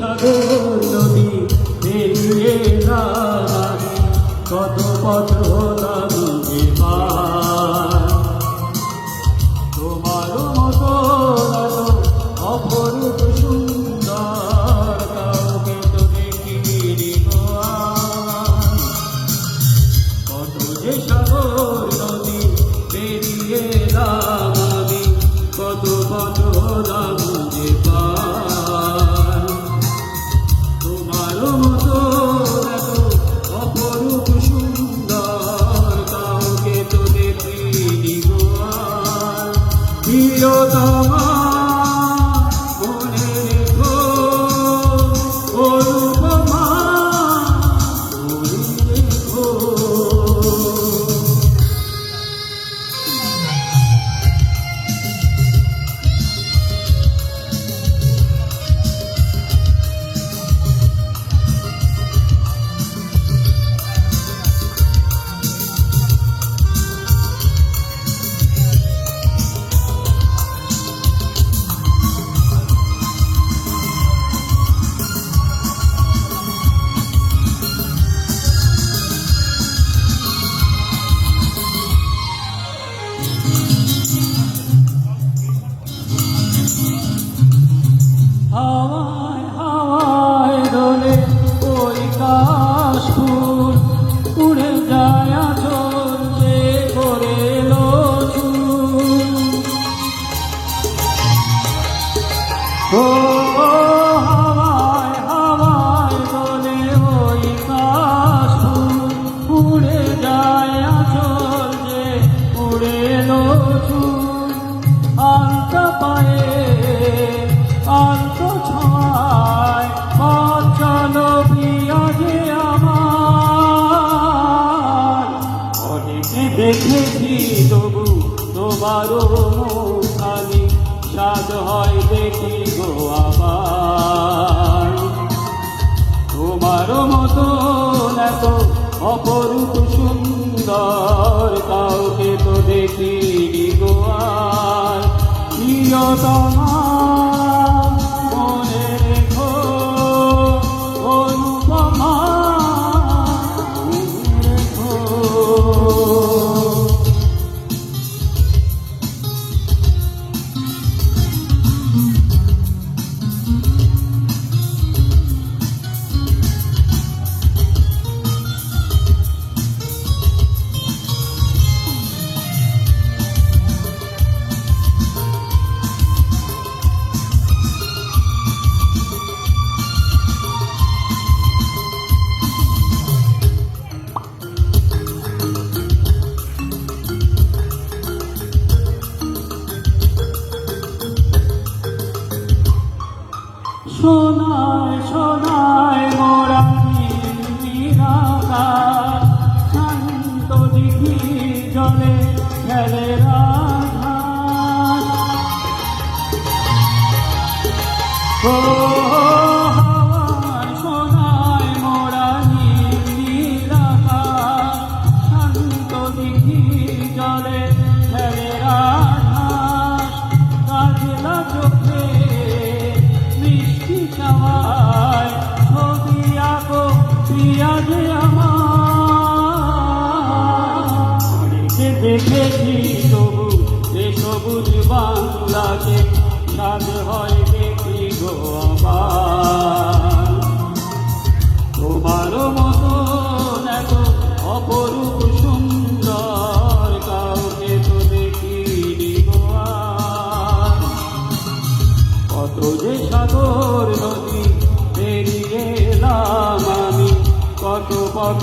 সাগর নদী পেরিয়ে এলাম, কত পথ হলাম যে পার। তোমার মতো অপরূপ সুন্দর কাউকে তো দেখিনি গো আর। কত যে সাগর নদী পেরিয়ে এলাম আমি, কত পথ হলাম যে পার। তোমার মতো এত অপরূপ সুন্দর কাউকে তো দেখিনি গো আর। প্রিয়তমা মনে রেখো অনুপমা মনে রেখো। হাওয়ায় হাওয়ায় দোলে ওই কাশফুল, উড়ে যায় আঁচল যে করে এলো চুল। ও হাওয়ায় হাওয়ায় দোলে ওই কাশফুল, উড়ে যায় আঁচল যে উড়ে এলো চুল। আলতা পায়ে আলতো ছয় চলো প্রিয়া যে আমার। অনেকে দেখেছি তবু তোমারও মুখানি, স্বাদ হয় দেখি গো আবার। তোমারও মতো এত অপরূপ সুন্দর কাউকে তো দেখিনি গো আর। প্রিয়তমা মনে রেখো অনুপমা মনে রেখো। সোনায় সোনায় মোরা নিরাকার, শান্ত দিঘি জলে খেলে রাধার। ও হাওয়ায় সোনায় মোরা নিরাকার, শান্ত দিঘি জলে খেলে রাধার। কাজলা চোখে ছবি আঁকো প্রিয়া যে আমার। দেখেছি তবু এ সবুজ বাংলাকে, স্বাদ হয় দেখি গো আবার। তোমারও মতো এত অপরূপ সুন্দর কাউকে তো দেখিনি গো আর। কত যে সাগর নদী পেরিয়ে এলাম আমি, কত পথ